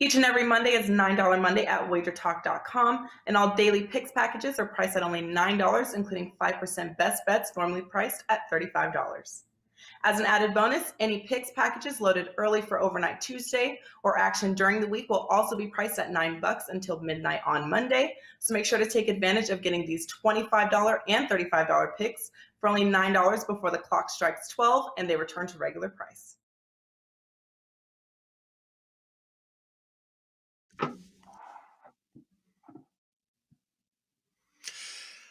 Each and every Monday is $9 Monday at WagerTalk.com, and all daily picks packages are priced at only $9, including 5% best bets normally priced at $35. As an added bonus, any picks packages loaded early for overnight Tuesday or action during the week will also be priced at $9 until midnight on Monday. So make sure to take advantage of getting these $25 and $35 picks for only $9 before the clock strikes 12 and they return to regular price.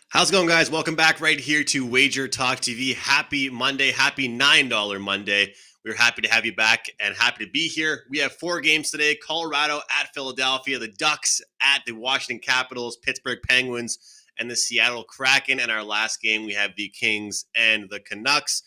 How's it going, guys? Welcome back right here to Wager Talk TV. Happy Monday. Happy $9 Monday. We're happy to have you back and happy to be here. We have 4 games today. Colorado at Philadelphia, the Ducks at the Washington Capitals, Pittsburgh Penguins, and the Seattle Kraken. And our last game, we have the Kings and the Canucks.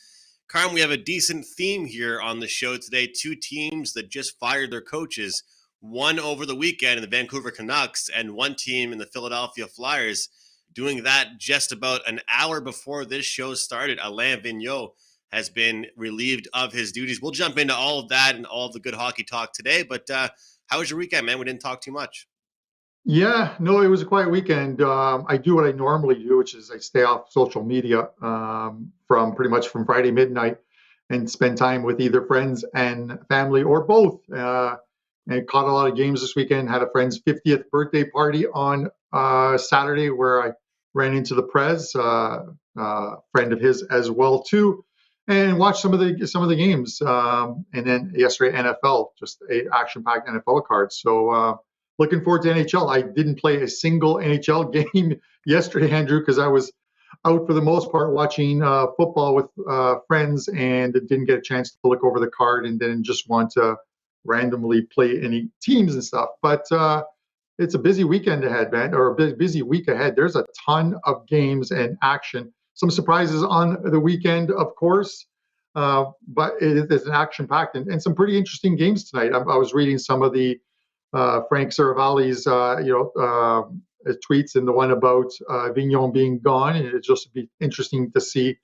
Carm, we have a decent theme here on the show today. 2 teams that just fired their coaches. One over the weekend in the Vancouver Canucks and one team in the Philadelphia Flyers. Doing that just about an hour before this show started. Alain Vigneault has been relieved of his duties. We'll jump into all of that and all of the good hockey talk today. But how was your weekend, man? We didn't talk too much. Yeah, no, it was a quiet weekend. I do what I normally do, which is I stay off social media from pretty much from Friday midnight and spend time with either friends and family or both. And caught a lot of games this weekend. Had a friend's 50th birthday party on Saturday where I ran into the Prez, friend of his as well too, and watched some of the games. And then yesterday NFL, just a action-packed NFL card. So looking forward to NHL. I didn't play a single NHL game yesterday, Andrew, because I was out for the most part watching football with friends and didn't get a chance to look over the card and didn't just want to randomly play any teams and stuff. But it's a busy weekend ahead, man, or a busy week ahead. There's a ton of games and action. Some surprises on the weekend, of course, but it's an action-packed and some pretty interesting games tonight. I was reading some of the Frank Saravalli's, tweets and the one about Vigneault being gone, and it's just be interesting to see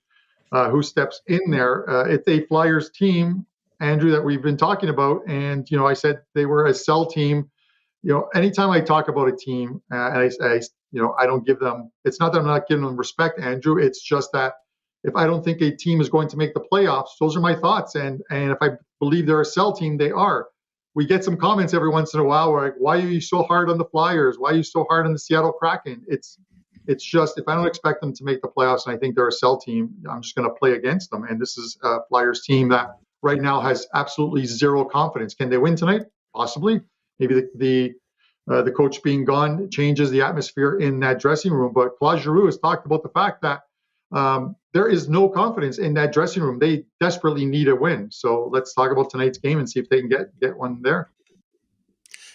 who steps in there. It's a Flyers team, Andrew, that we've been talking about, and I said they were a sell team. Anytime I talk about a team, and I don't give them. It's not that I'm not giving them respect, Andrew. It's just that if I don't think a team is going to make the playoffs, those are my thoughts. And if I believe they're a sell team, they are. We get some comments every once in a while where like, why are you so hard on the Flyers? Why are you so hard on the Seattle Kraken? It's just if I don't expect them to make the playoffs and I think they're a sell team, I'm just going to play against them. And this is a Flyers team that right now has absolutely zero confidence. Can they win tonight? Possibly. Maybe the coach being gone changes the atmosphere in that dressing room. But Claude Giroux has talked about the fact that there is no confidence in that dressing room. They desperately need a win. So let's talk about tonight's game and see if they can get one there.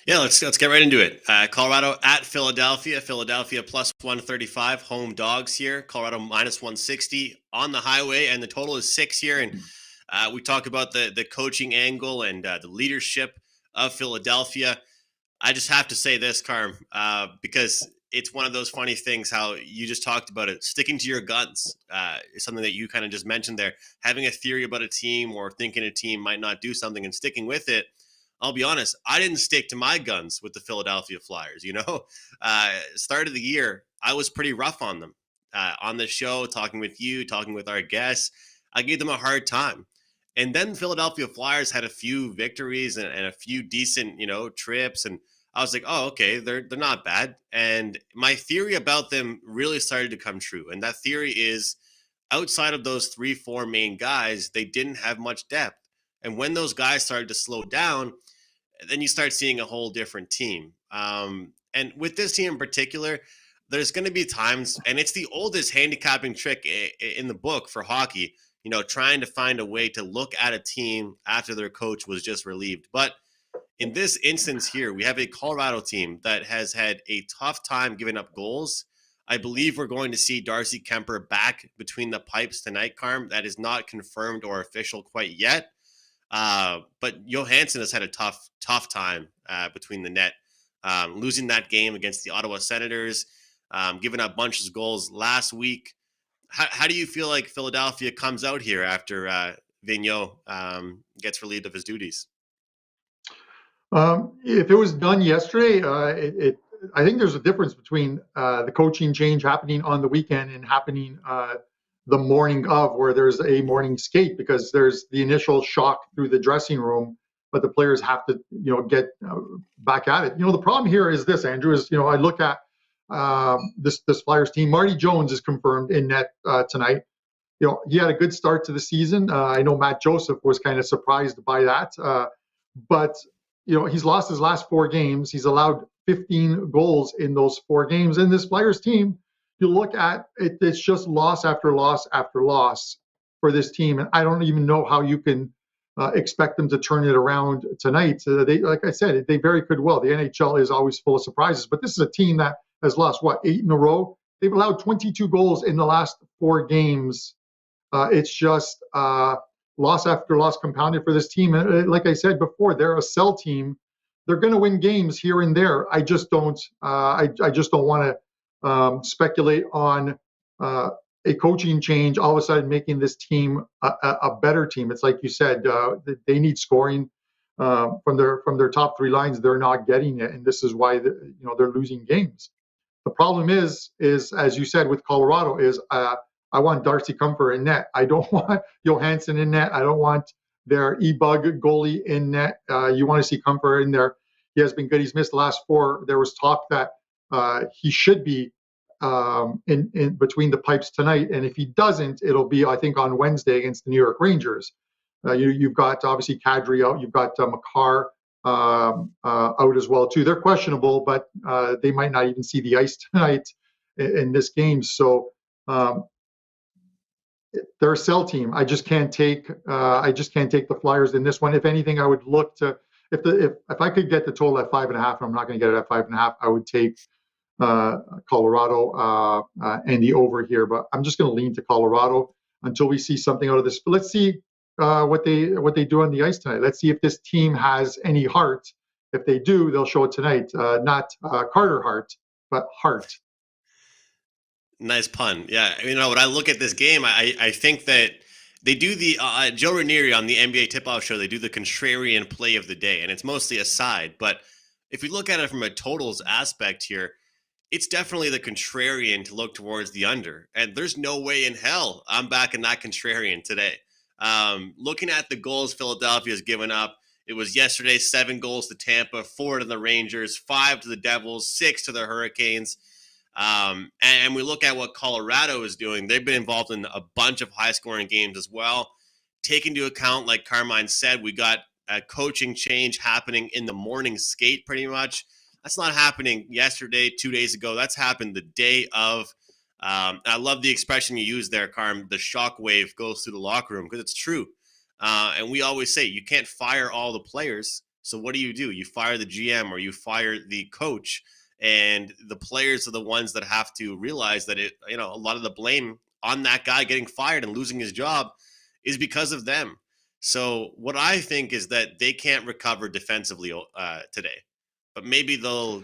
Yeah, let's get right into it. Colorado at Philadelphia. Philadelphia plus 135 home dogs here. Colorado minus 160 on the highway, and the total is 6 here. And we talk about the coaching angle and the leadership of Philadelphia. I just have to say this, Carm, because it's one of those funny things how you just talked about it. Sticking to your guns is something that you kind of just mentioned there. Having a theory about a team or thinking a team might not do something and sticking with it. I'll be honest, I didn't stick to my guns with the Philadelphia Flyers. Start of the year, I was pretty rough on them. On the show, talking with you, talking with our guests, I gave them a hard time. And then Philadelphia Flyers had a few victories and a few decent, trips. And I was like, oh, okay, they're not bad. And my theory about them really started to come true. And that theory is outside of those 3-4 main guys, they didn't have much depth. And when those guys started to slow down, then you start seeing a whole different team. And with this team in particular, there's going to be times, and it's the oldest handicapping trick in the book for hockey, trying to find a way to look at a team after their coach was just relieved. But in this instance here, we have a Colorado team that has had a tough time giving up goals. I believe we're going to see Darcy Kemper back between the pipes tonight, Carm. That is not confirmed or official quite yet. But Johansson has had a tough time between the net, losing that game against the Ottawa Senators, giving up bunches of goals last week. How do you feel like Philadelphia comes out here after Vigneault gets relieved of his duties? If it was done yesterday, I think there's a difference between the coaching change happening on the weekend and happening the morning of, where there's a morning skate, because there's the initial shock through the dressing room, but the players have to, get back at it. The problem here is this, Andrew, is, I look at this Flyers team. Marty Jones is confirmed in net tonight. He had a good start to the season. I know Matt Joseph was kind of surprised by that, but he's lost his last 4 games. He's allowed 15 goals in those 4 games. And this Flyers team, you look at it, it's just loss after loss after loss for this team. And I don't even know how you can expect them to turn it around tonight. They, like I said, they very could well. The NHL is always full of surprises, but this is a team that has lost, 8 in a row? They've allowed 22 goals in the last 4 games. It's just loss after loss compounded for this team. And like I said before, they're a sell team. They're going to win games here and there. I just don't. I just don't want to speculate on a coaching change all of a sudden making this team a better team. It's like you said, they need scoring from their top 3 lines. They're not getting it, and this is why they're losing games. The problem is as you said with Colorado, is I want Darcy Comfort in net. I don't want Johansson in net. I don't want their e-bug goalie in net. You want to see Comfort in there. He has been good. He's missed the last 4. There was talk that he should be in between the pipes tonight, and if he doesn't, it'll be, I think, on Wednesday against the New York Rangers. You've got obviously Kadri out. You've got Makar out as well too. They're questionable, but they might not even see the ice tonight in this game. So they're a sell team. I just can't take the Flyers in this one. If anything, I would look to, if I could get the total at 5.5, and I'm not going to get it at 5.5, I would take Colorado and the over here. But I'm just going to lean to Colorado until we see something out of this. But let's see what they do on the ice tonight. Let's see if this team has any heart. If they do, they'll show it tonight. Not Carter Hart, but heart. Nice pun. Yeah. When I look at this game, I think that they do the Joe Ranieri on the NBA Tip-Off Show, they do the contrarian play of the day, and it's mostly a side. But if we look at it from a totals aspect here, it's definitely the contrarian to look towards the under. And there's no way in hell I'm backing that contrarian today. Looking at the goals Philadelphia has given up, it was yesterday 7 goals to Tampa, 4 to the Rangers, 5 to the Devils, 6 to the Hurricanes. And we look at what Colorado is doing. They've been involved in a bunch of high-scoring games as well. Take into account, like Carmine said, we got a coaching change happening in the morning skate pretty much. That's not happening yesterday, 2 days ago. That's happened the day of. I love the expression you used there, Carm. The shock wave goes through the locker room, because it's true. And we always say you can't fire all the players. So what do? You fire the GM or you fire the coach. And the players are the ones that have to realize that a lot of the blame on that guy getting fired and losing his job is because of them. So what I think is that they can't recover defensively today, but maybe they'll,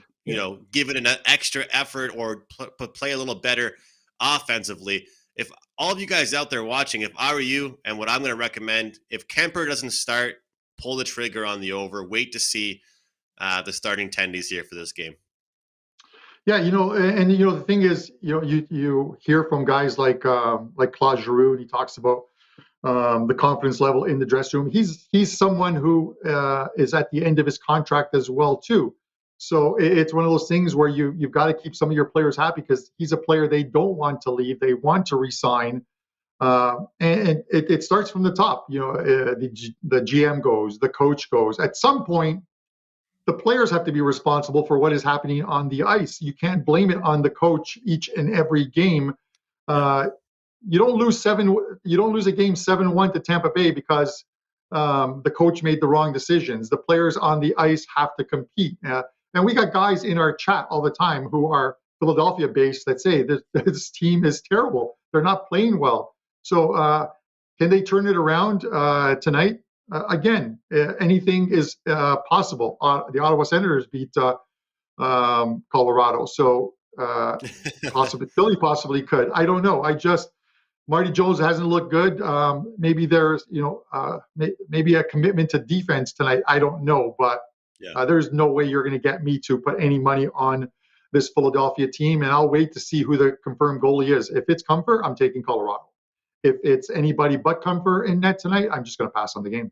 give it an extra effort or play a little better offensively. If all of you guys out there watching, if I were you, and what I'm going to recommend, if Kemper doesn't start, pull the trigger on the over, wait to see the starting tendies here for this game. Yeah, the thing is, you hear from guys like Claude Giroux, and he talks about the confidence level in the dressing room. He's someone who is at the end of his contract as well too. So it's one of those things where you've got to keep some of your players happy, because he's a player they don't want to leave. They want to resign, and it starts from the top. The GM goes, the coach goes. At some point, the players have to be responsible for what is happening on the ice. You can't blame it on the coach each and every game. You don't lose a game 7-1 to Tampa Bay because the coach made the wrong decisions. The players on the ice have to compete. And we got guys in our chat all the time who are Philadelphia-based that say this team is terrible. They're not playing well. So can they turn it around tonight? Again, anything is possible. The Ottawa Senators beat Colorado, so Philly possibly could. I don't know. Marty Jones hasn't looked good. Maybe there's maybe a commitment to defense tonight. I don't know, but Yeah. There's no way you're going to get me to put any money on this Philadelphia team, and I'll wait to see who the confirmed goalie is. If it's Comfort, I'm taking Colorado. If it's anybody but Comfort in net tonight, I'm just going to pass on the game.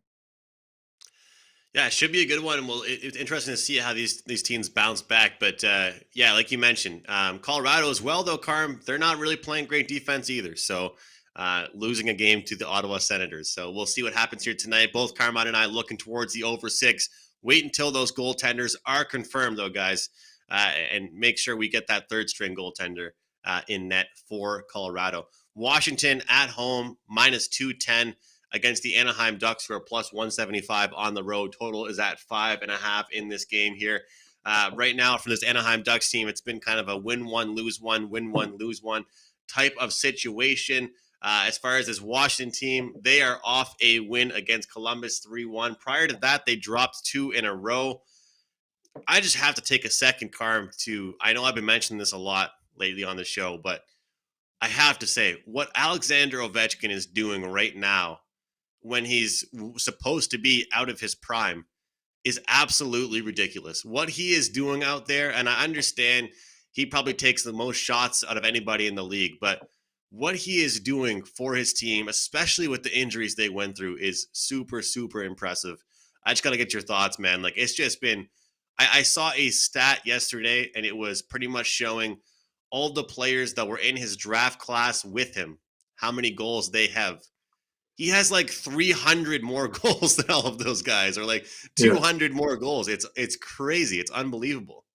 Yeah, it should be a good one. Well, it's interesting to see how these teams bounce back. But yeah, like you mentioned, Colorado as well, though, Carm, they're not really playing great defense either. So losing a game to the Ottawa Senators. So we'll see what happens here tonight. Both Carmine and I looking towards the over 6. Wait until those goaltenders are confirmed, though, guys, and make sure we get that third string goaltender in net for Colorado. Washington at home, minus 210. Against the Anaheim Ducks, who are plus 175 on the road. Total is at 5.5 in this game here. Right now, for this Anaheim Ducks team, it's been kind of a win one, lose one type of situation. As far as this Washington team, they are off a win against Columbus 3-1. Prior to that, they dropped 2 in a row. I just have to take a second, Carm, I know I've been mentioning this a lot lately on the show, but I have to say, what Alexander Ovechkin is doing right now when he's supposed to be out of his prime is absolutely ridiculous. What he is doing out there, and I understand he probably takes the most shots out of anybody in the league, but what he is doing for his team, especially with the injuries they went through, is super, super impressive. I just got to get your thoughts, man. Like, it's just been, I saw a stat yesterday, and it was pretty much showing all the players that were in his draft class with him, how many goals they have. He has like 300 more goals than all of those guys, or like 200 more goals. It's crazy. It's unbelievable.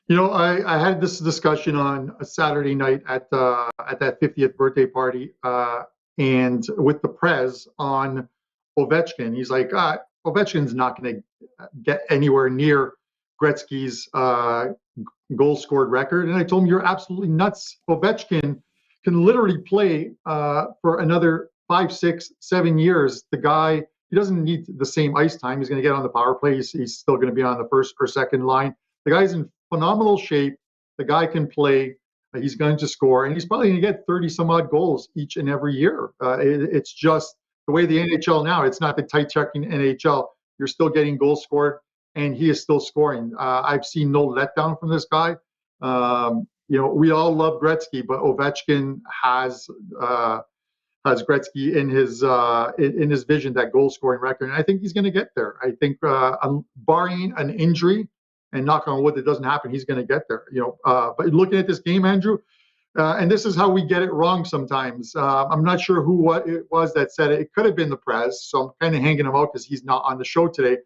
You know, I had this discussion on a Saturday night at that 50th birthday party, and with the Prez on Ovechkin. He's like, Ovechkin's not going to get anywhere near Gretzky's goal scored record. And I told him, you're absolutely nuts. Ovechkin can literally play for another 5, 6, 7 years. The guy, he doesn't need the same ice time. He's going to get on the power play. He's still going to be on the first or second line. The guy's in phenomenal shape. The guy can play. He's going to score, and he's probably going to get 30 some odd goals each and every year. It's just the way the NHL now. It's not the tight checking NHL. You're still getting goals scored, and he is still scoring. I've seen no letdown from this guy. You know, we all love Gretzky, but Ovechkin has Gretzky in his vision, that goal scoring record, and I think he's going to get there. I think, barring an injury, and knock on wood that doesn't happen, he's going to get there. You know, but looking at this game, Andrew, and this is how we get it wrong sometimes. I'm not sure what it was that said it. It could have been the Prez, so I'm kind of hanging him out because he's not on the show today.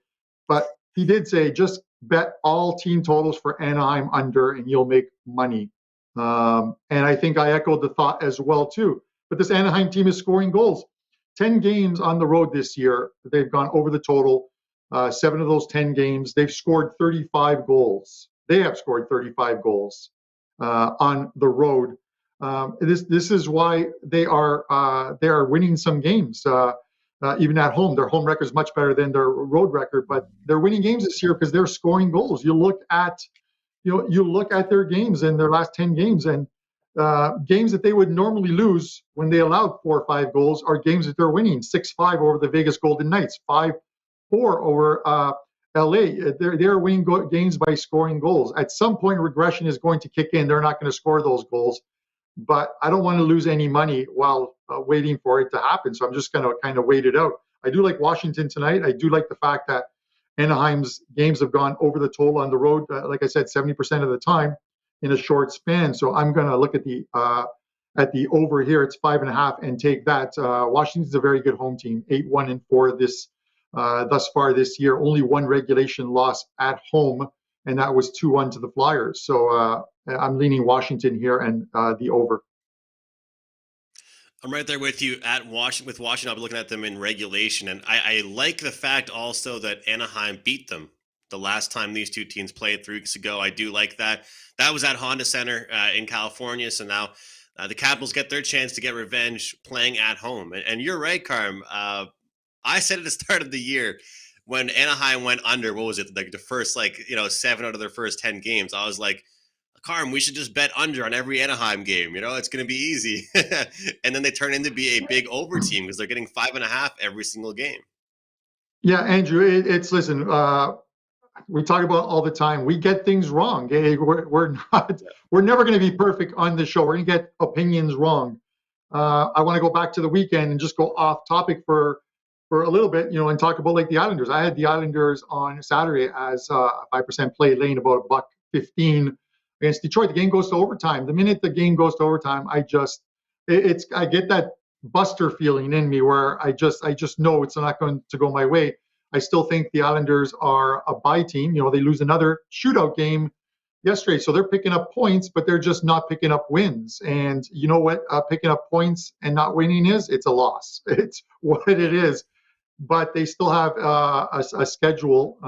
But he did say, just bet all team totals for Anaheim under, and you'll make money. And I think I echoed the thought as well too. But this Anaheim team is scoring goals. 10 games on the road this year, they've gone over the total. 7 of those 10 games, they've scored 35 goals. They have scored 35 goals on the road. This is why they are winning some games. Even at home, their home record is much better than their road record, but they're winning games this year because they're scoring goals. You look at their games in their last 10 games, and games that they would normally lose when they allowed 4 or 5 goals are games that they're winning. 6-5 over the Vegas Golden Knights, 5-4 over LA. They're winning games by scoring goals. At some point, regression is going to kick in. They're not going to score those goals, but I don't want to lose any money while waiting for it to happen. So I'm just going to kind of wait it out. I do like Washington tonight. I do like the fact that Anaheim's games have gone over the total on the road, like I said, 70% of the time in a short span. So I'm going to look at the over here. It's 5.5 and take that. Washington's a very good home team, 8-1-4 thus far this year. Only 1 regulation loss at home, and that was 2-1 to the Flyers. So I'm leaning Washington here and the over. I'm right there with you with Washington. I'll be looking at them in regulation, and I like the fact also that Anaheim beat them the last time these two teams played 3 weeks ago. I do like that. That was at Honda Center in California, so now the Capitals get their chance to get revenge playing at home. And you're right, Carm. I said at the start of the year when Anaheim went under, what was it, like the first 7 out of their first 10 games, I was like, Carm, we should just bet under on every Anaheim game. It's going to be easy. And then they turn into be a big over team because they're getting 5.5 every single game. Yeah, Andrew, listen, we talk about all the time. We get things wrong. We're never going to be perfect on the show. We're going to get opinions wrong. I want to go back to the weekend and just go off topic for a little bit, and talk about like the Islanders. I had the Islanders on Saturday as a 5% play, laying about $1.15 against Detroit. The game goes to overtime. The minute the game goes to overtime, I get that Buster feeling in me where I just know it's not going to go my way. I still think the Islanders are a bye team. They lose another shootout game yesterday, so they're picking up points, but they're just not picking up wins. And you know what? Picking up points and not winning it's a loss. It's what it is. But they still have a schedule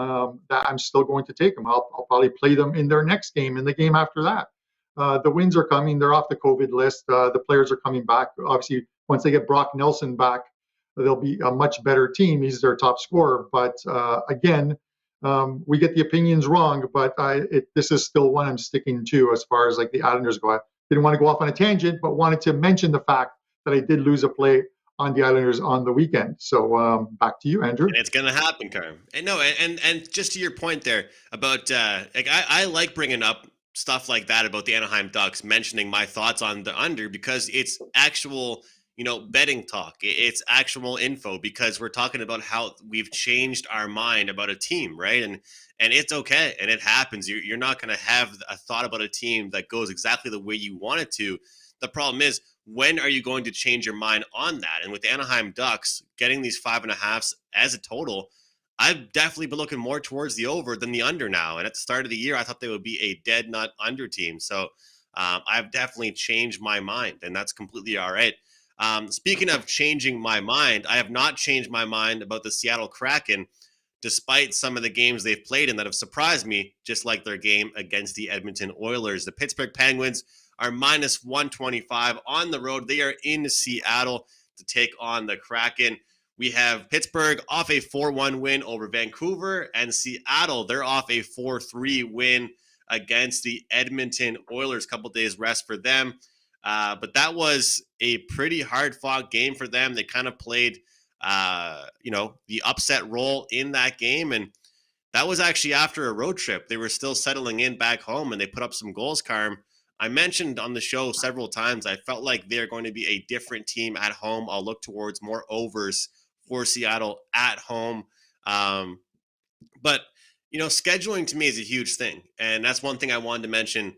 that I'm still going to take them. I'll probably play them in their next game and the game after that. The wins are coming. They're off the COVID list. The players are coming back. Obviously, once they get Brock Nelson back, they'll be a much better team. He's their top scorer. But again, we get the opinions wrong. But this is still one I'm sticking to as far as like the Islanders go. I didn't want to go off on a tangent, but wanted to mention the fact that I did lose a play on the Islanders on the weekend. So back to you, Andrew. And it's going to happen, Carm. And no, and just to your point there about I like bringing up stuff like that about the Anaheim Ducks, mentioning my thoughts on the under because it's actual, betting talk. It's actual info because we're talking about how we've changed our mind about a team, right? And it's okay, and it happens. You're not going to have a thought about a team that goes exactly the way you want it to. The problem is, when are you going to change your mind on that? And with the Anaheim Ducks getting these 5.5s as a total, I've definitely been looking more towards the over than the under now. And at the start of the year, I thought they would be a dead nut under team. So I've definitely changed my mind, and that's completely all right. Speaking of changing my mind, I have not changed my mind about the Seattle Kraken, despite some of the games they've played in that have surprised me, just like their game against the Edmonton Oilers. The Pittsburgh Penguins are minus 125 on the road. They are in Seattle to take on the Kraken. We have Pittsburgh off a 4-1 win over Vancouver, and Seattle, they're off a 4-3 win against the Edmonton Oilers. Couple days rest for them. But that was a pretty hard-fought game for them. They kind of played, the upset role in that game, and that was actually after a road trip. They were still settling in back home, and they put up some goals, Carm. I mentioned on the show several times, I felt like they're going to be a different team at home. I'll look towards more overs for Seattle at home. But, scheduling to me is a huge thing. And that's one thing I wanted to mention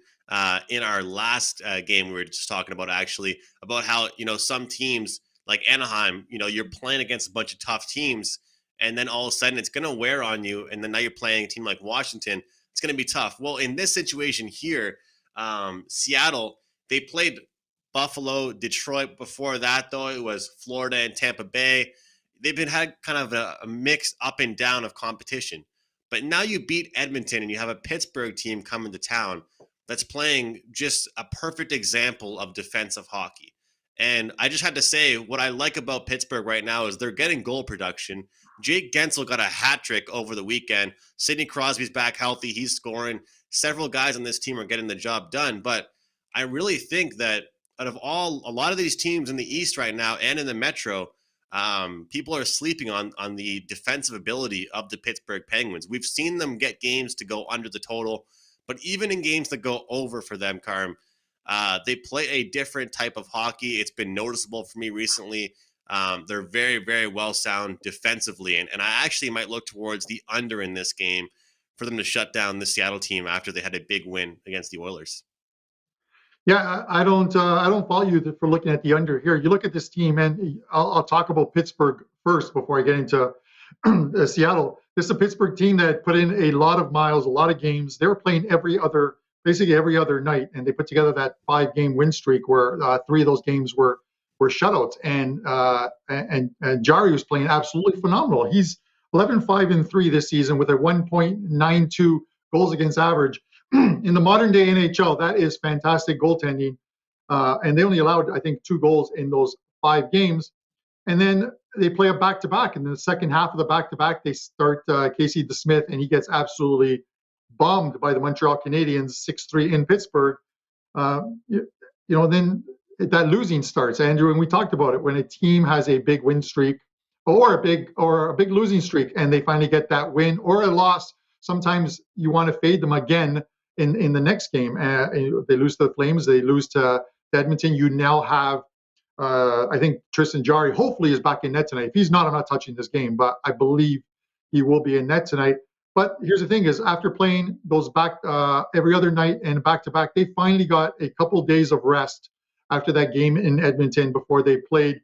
in our last game we were just talking about, actually, about how, some teams like Anaheim, you're playing against a bunch of tough teams, and then all of a sudden it's going to wear on you. And then now you're playing a team like Washington. It's going to be tough. Well, in this situation here, Seattle, they played Buffalo, Detroit. Before that, though, it was Florida and Tampa Bay. They've had kind of a mix up and down of competition. But now you beat Edmonton and you have a Pittsburgh team coming to town that's playing just a perfect example of defensive hockey. And I just had to say, what I like about Pittsburgh right now is they're getting goal production. Jake Gensel got a hat trick over the weekend. Sidney Crosby's back healthy. He's scoring. Several guys on this team are getting the job done. But I really think that out of a lot of these teams in the East right now and in the Metro, people are sleeping on the defensive ability of the Pittsburgh Penguins. We've seen them get games to go under the total, but even in games that go over for them, Carm, they play a different type of hockey. It's been noticeable for me recently. They're very, very well sound defensively, and I actually might look towards the under in this game for them to shut down the Seattle team after they had a big win against the Oilers. Yeah, I don't fault you for looking at the under here. You look at this team, and I'll talk about Pittsburgh first before I get into Seattle. This is a Pittsburgh team that put in a lot of miles, a lot of games. They were playing basically every other night, and they put together that 5-game win streak where 3 of those games were shutouts. And Jari was playing absolutely phenomenal. He's 11-5-3 this season with a 1.92 goals against average. In the modern day NHL, that is fantastic goaltending. And they only allowed, I think, 2 goals in those 5 games. And then they play a back-to-back. And in the second half of the back-to-back, they start Casey DeSmith, and he gets absolutely bombed by the Montreal Canadiens 6-3 in Pittsburgh. Then that losing starts, Andrew, and we talked about it. When a team has a big win streak, or a big losing streak, and they finally get that win or a loss. Sometimes you want to fade them again in the next game. They lose to the Flames, they lose to Edmonton. You now have, I think Tristan Jarry hopefully is back in net tonight. If he's not, I'm not touching this game, but I believe he will be in net tonight. But here's the thing: is after playing those back every other night and back to back, they finally got a couple days of rest after that game in Edmonton before they played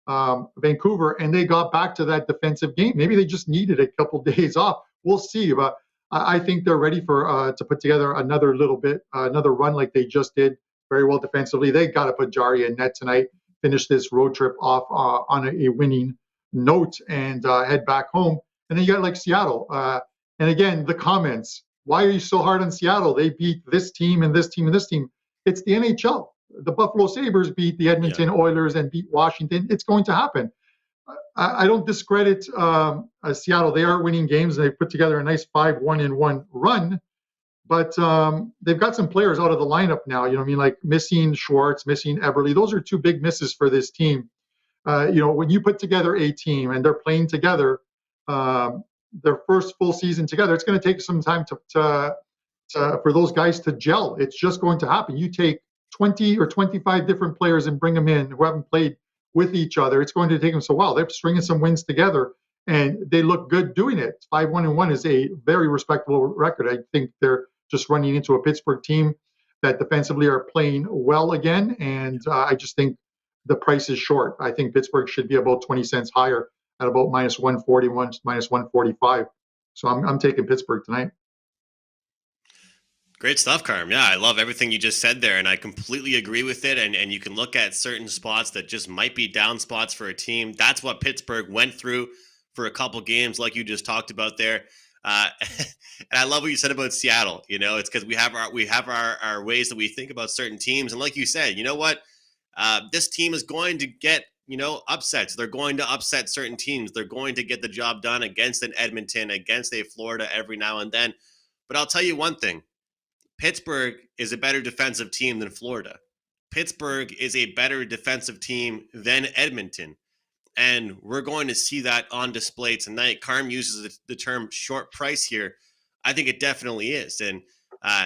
Vancouver, and they got back to that defensive game. Maybe they just needed a couple days off. We'll see, but I think they're ready for to put together another run like they just did very well defensively. They got to put Jarry in net tonight, finish this road trip off on a winning note, and head back home. And then you got like Seattle. And again, the comments: why are you so hard on Seattle? They beat this team and this team and this team. It's the NHL. The Buffalo Sabres beat the Edmonton Oilers and beat Washington. It's going to happen. I don't discredit Seattle. They are winning games. They put together a nice 5-1-1 run, but they've got some players out of the lineup now. You know what I mean? Like missing Schwartz, missing Eberle. Those are two big misses for this team. When you put together a team and they're playing together, their first full season together, it's going to take some time for those guys to gel. It's just going to happen. You take 20 or 25 different players and bring them in who haven't played with each other. It's going to take them so well. They're stringing some wins together, and they look good doing it. 5-1-1 is a very respectable record. I think they're just running into a Pittsburgh team that defensively are playing well again, and I just think the price is short. I think Pittsburgh should be about 20 cents higher at about -141, -145. So I'm taking Pittsburgh tonight. Great stuff, Carm. Yeah, I love everything you just said there, and I completely agree with it. And you can look at certain spots that just might be down spots for a team. That's what Pittsburgh went through for a couple games, like you just talked about there. And I love what you said about Seattle. It's because we have our ways that we think about certain teams. And like you said, you know what? This team is going to get upsets. They're going to upset certain teams. They're going to get the job done against an Edmonton, against a Florida every now and then. But I'll tell you one thing. Pittsburgh is a better defensive team than Florida. Pittsburgh is a better defensive team than Edmonton. And we're going to see that on display tonight. Carm uses the term short price here. I think it definitely is. And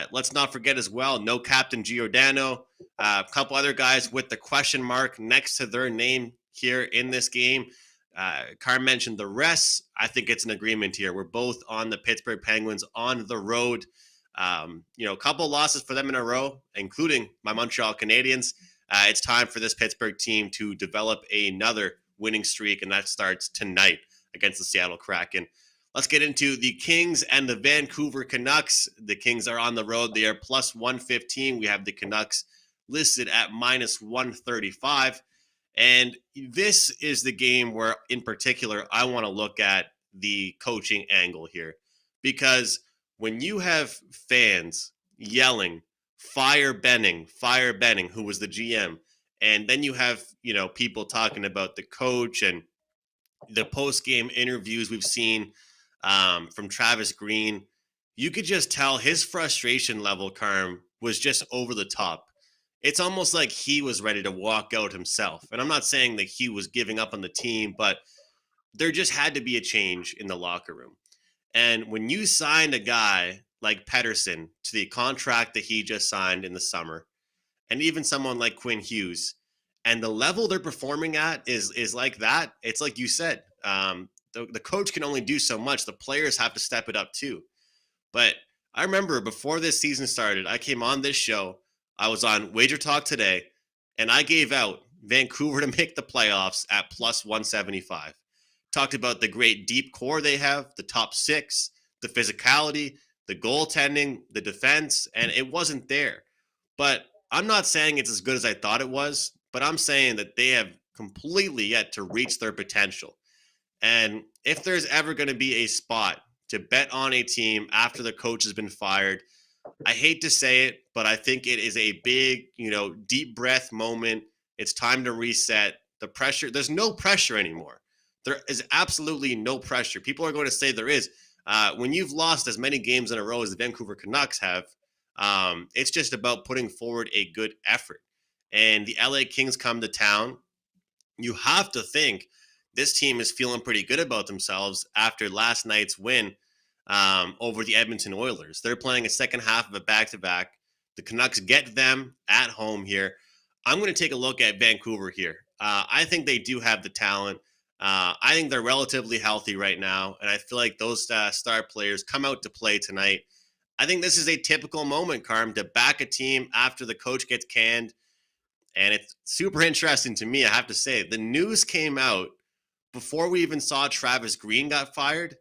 let's not forget as well, no Captain Giordano, a couple other guys with the question mark next to their name here in this game. Carm mentioned the rest. I think it's an agreement here. We're both on the Pittsburgh Penguins on the road. A couple losses for them in a row, including my Montreal Canadiens. It's time for this Pittsburgh team to develop another winning streak, and that starts tonight against the Seattle Kraken. Let's get into the Kings and the Vancouver Canucks. The Kings are on the road. They are +115. We have the Canucks listed at -135. And this is the game where, in particular, I want to look at the coaching angle here, because when you have fans yelling, fire Benning, who was the GM, and then you have, people talking about the coach and the post-game interviews we've seen from Travis Green, you could just tell his frustration level, Carm, was just over the top. It's almost like he was ready to walk out himself. And I'm not saying that he was giving up on the team, but there just had to be a change in the locker room. And when you signed a guy like Pettersson to the contract that he just signed in the summer, and even someone like Quinn Hughes, and the level they're performing at is like that, it's like you said, the coach can only do so much. The players have to step it up too. But I remember before this season started, I came on this show, I was on WagerTalk today, and I gave out Vancouver to make the playoffs at +175. Talked about the great deep core they have, the top six, the physicality, the goaltending, the defense, and it wasn't there. But I'm not saying it's as good as I thought it was, but I'm saying that they have completely yet to reach their potential. And if there's ever going to be a spot to bet on a team after the coach has been fired, I hate to say it, but I think it is a big, deep breath moment. It's time to reset. The pressure, there's no pressure anymore. There is absolutely no pressure. People are going to say there is. When you've lost as many games in a row as the Vancouver Canucks have, it's just about putting forward a good effort. And the LA Kings come to town. You have to think this team is feeling pretty good about themselves after last night's win over the Edmonton Oilers. They're playing a second half of a back-to-back. The Canucks get them at home here. I'm going to take a look at Vancouver here. I think they do have the talent. I think they're relatively healthy right now, and I feel like those star players come out to play tonight. I think this is a typical moment, Carm, to back a team after the coach gets canned. And it's super interesting to me, I have to say. The news came out before we even saw Travis Green got fired.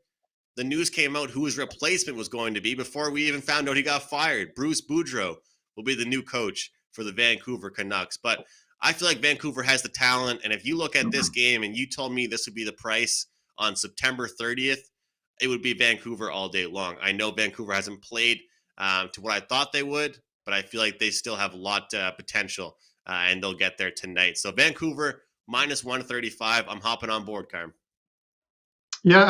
The news came out who his replacement was going to be before we even found out he got fired. Bruce Boudreau will be the new coach for the Vancouver Canucks. But I feel like Vancouver has the talent. And if you look at this game and you told me this would be the price on September 30th, it would be Vancouver all day long. I know Vancouver hasn't played to what I thought they would, but I feel like they still have a lot potential, and they'll get there tonight. So Vancouver, minus 135. I'm hopping on board, Carm. Yeah,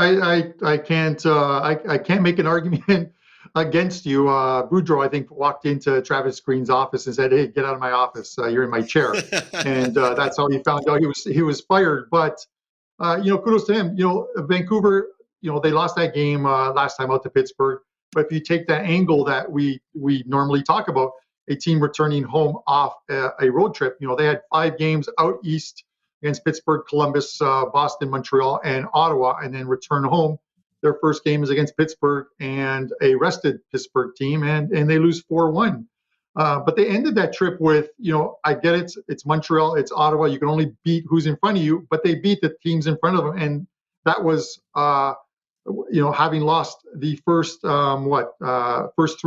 I can't make an argument against you. Boudreau, I think, walked into Travis Green's office and said, "Hey, get out of my office. You're in my chair." And that's how he found out he was fired. But kudos to him. Vancouver, they lost that game last time out to Pittsburgh. But if you take that angle that we normally talk about, a team returning home off a road trip, they had 5 games out east against Pittsburgh, Columbus, Boston, Montreal, and Ottawa, and then return home. Their first game is against Pittsburgh and a rested Pittsburgh team, and they lose 4-1. But they ended that trip with, I get it's Montreal, it's Ottawa. You can only beat who's in front of you, but they beat the teams in front of them, and that was, having lost the first 3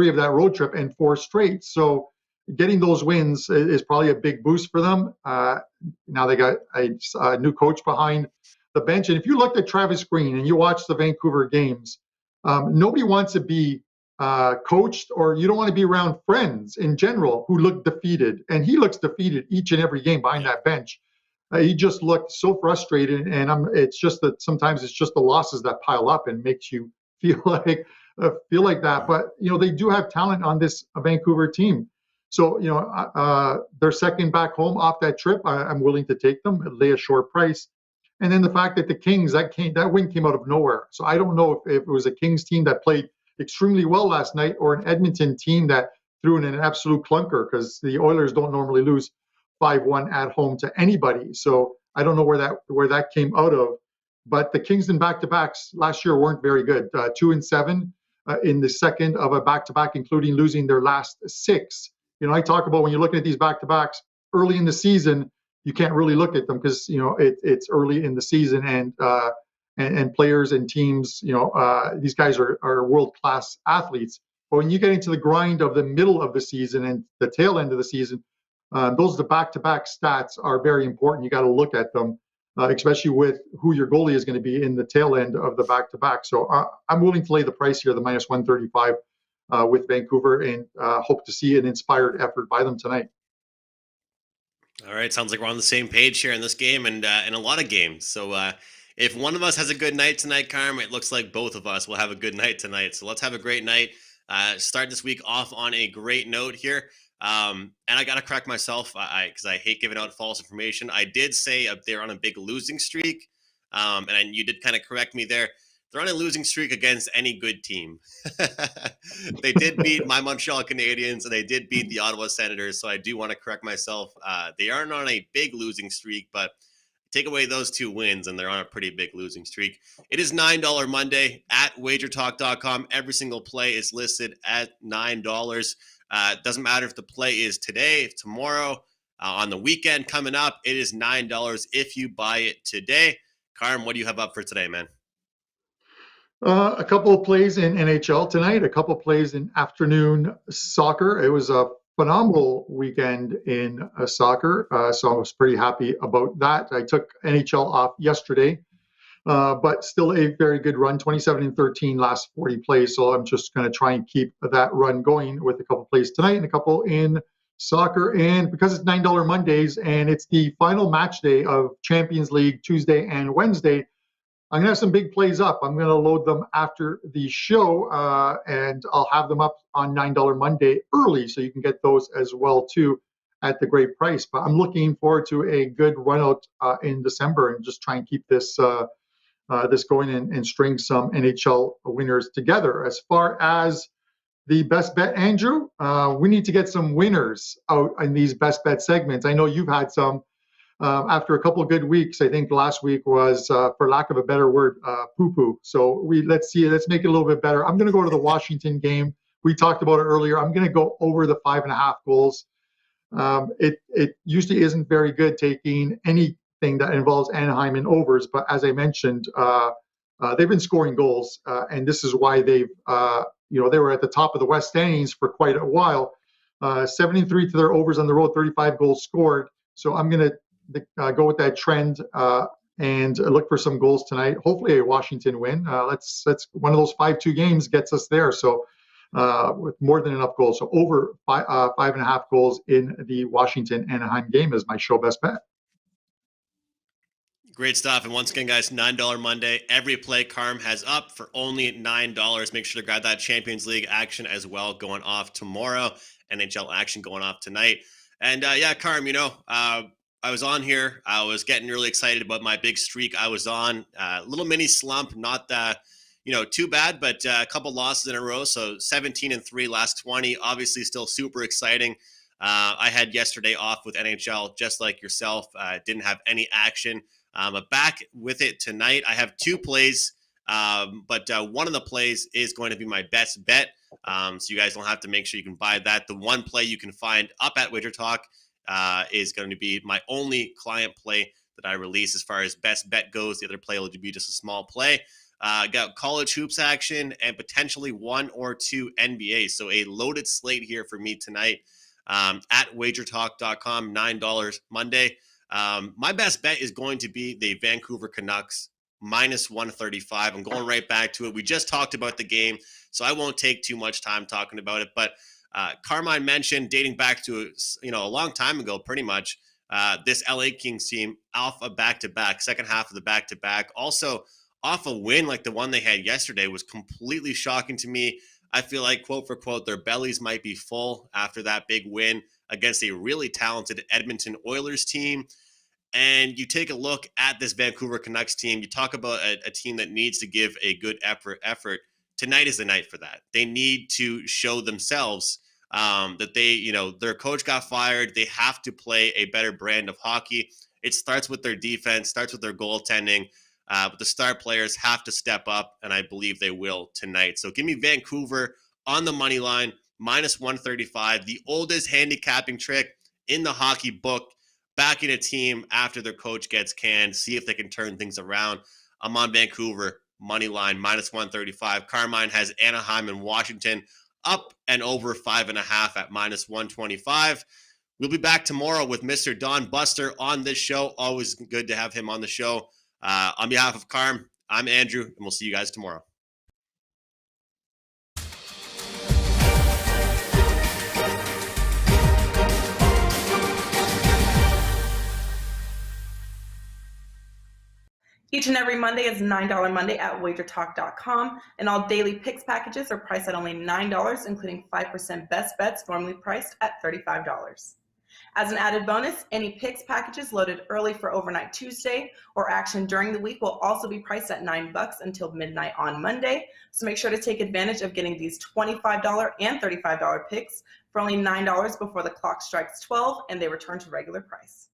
of that road trip and 4 straight. So getting those wins is probably a big boost for them. Now they got a new coach behind the bench. And if you looked at Travis Green and you watch the Vancouver games, nobody wants to be coached, or you don't want to be around friends in general who look defeated. And he looks defeated each and every game behind that bench. He just looked so frustrated, and it's just that sometimes it's just the losses that pile up and makes you feel like that. But they do have talent on this Vancouver team. So their second back home off that trip, I'm willing to take them, lay a short price. And then the fact that the Kings, that win came out of nowhere. So I don't know if it was a Kings team that played extremely well last night, or an Edmonton team that threw in an absolute clunker, because the Oilers don't normally lose 5-1 at home to anybody. So I don't know where that came out of. But the Kings in back-to-backs last year weren't very good. 2-7 in the second of a back-to-back, including losing their last 6. I talk about when you're looking at these back-to-backs early in the season, you can't really look at them because it's early in the season, and players and teams, these guys are world-class athletes. But when you get into the grind of the middle of the season and the tail end of the season, the back-to-back stats are very important. You got to look at them, especially with who your goalie is going to be in the tail end of the back-to-back. So I'm willing to lay the price here, the minus 135 with Vancouver, and hope to see an inspired effort by them tonight. All right, sounds like we're on the same page here in this game and in a lot of games. So if one of us has a good night tonight, Carm, it looks like both of us will have a good night tonight. So let's have a great night. Start this week off on a great note here. And I got to correct myself because I hate giving out false information. I did say they're on a big losing streak, and you did kind of correct me there. They're on a losing streak against any good team. They did beat my Montreal Canadiens, and they did beat the Ottawa Senators, so I do want to correct myself. They aren't on a big losing streak, but take away those 2 wins, and they're on a pretty big losing streak. It is $9 Monday at WagerTalk.com. Every single play is listed at $9. It doesn't matter if the play is today, tomorrow, on the weekend coming up. It is $9 if you buy it today. Carm, what do you have up for today, man? A couple of plays in NHL tonight, a couple of plays in afternoon soccer. It was a phenomenal weekend in soccer, so I was pretty happy about that. I took NHL off yesterday, but still a very good run, 27-13 last 40 plays. So I'm just going to try and keep that run going with a couple of plays tonight and a couple in soccer. And because it's $9 Mondays and it's the final match day of Champions League Tuesday and Wednesday, I'm going to have some big plays up. I'm going to load them after the show, and I'll have them up on $9 Monday early, so you can get those as well too at the great price. But I'm looking forward to a good run out in December and just try and keep this this going and string some NHL winners together. As far as the best bet, Andrew, we need to get some winners out in these best bet segments. I know you've had some after a couple of good weeks. I think last week was, for lack of a better word, poo-poo. So let's make it a little bit better. I'm going to go to the Washington game. We talked about it earlier. I'm going to go over the 5.5 goals. It usually isn't very good taking anything that involves Anaheim in overs, but as I mentioned, they've been scoring goals, and this is why they've they were at the top of the West standings for quite a while. 73 to their overs on the road, 35 goals scored. So I'm going to go with that trend and look for some goals tonight. Hopefully a Washington win. Let's one of those 5-2 games gets us there. So with more than enough goals. So over 5.5 goals in the Washington Anaheim game is my show best bet. Great stuff. And once again, guys, $9 Monday. Every play Carm has up for only $9. Make sure to grab that Champions League action as well going off tomorrow. NHL action going off tonight. And yeah, Carm, I was on here. I was getting really excited about my big streak I was on. Little mini slump, not that, too bad, but a couple losses in a row. So 17-3 last 20, obviously still super exciting. I had yesterday off with NHL, just like yourself. Didn't have any action. But back with it tonight. I have 2 plays, but one of the plays is going to be my best bet. So you guys don't have to make sure you can buy that. The one play you can find up at WagerTalk is going to be my only client play that I release as far as best bet goes. The other play will be just a small play. Got college hoops action and potentially 1 or 2 NBA. So a loaded slate here for me tonight at WagerTalk.com, $9 Monday. My best bet is going to be the Vancouver Canucks minus 135. I'm going right back to it. We just talked about the game, so I won't take too much time talking about it. But Carmine mentioned, dating back to a long time ago, pretty much, this LA Kings team off a back-to-back, second half of the back-to-back. Also, off a win like the one they had yesterday was completely shocking to me. I feel like, quote for quote, their bellies might be full after that big win against a really talented Edmonton Oilers team. And you take a look at this Vancouver Canucks team, you talk about a team that needs to give a good effort. Tonight is the night for that. They need to show themselves that they, their coach got fired. They have to play a better brand of hockey. It starts with their defense, starts with their goaltending. But the star players have to step up, and I believe they will tonight. So give me Vancouver on the money line, minus 135, the oldest handicapping trick in the hockey book, backing a team after their coach gets canned, see if they can turn things around. I'm on Vancouver, money line, minus 135. Carmine has Anaheim and Washington up and over 5.5 at minus 125. We'll be back tomorrow with Mr. Don Buster on this show. Always good to have him on the show. On behalf of Carm, I'm Andrew, and we'll see you guys tomorrow. Each and every Monday is $9 Monday at WagerTalk.com, and all daily picks packages are priced at only $9, including 5% best bets, normally priced at $35. As an added bonus, any picks packages loaded early for Overnight Tuesday or action during the week will also be priced at $9 until midnight on Monday. So make sure to take advantage of getting these $25 and $35 picks for only $9 before the clock strikes 12 and they return to regular price.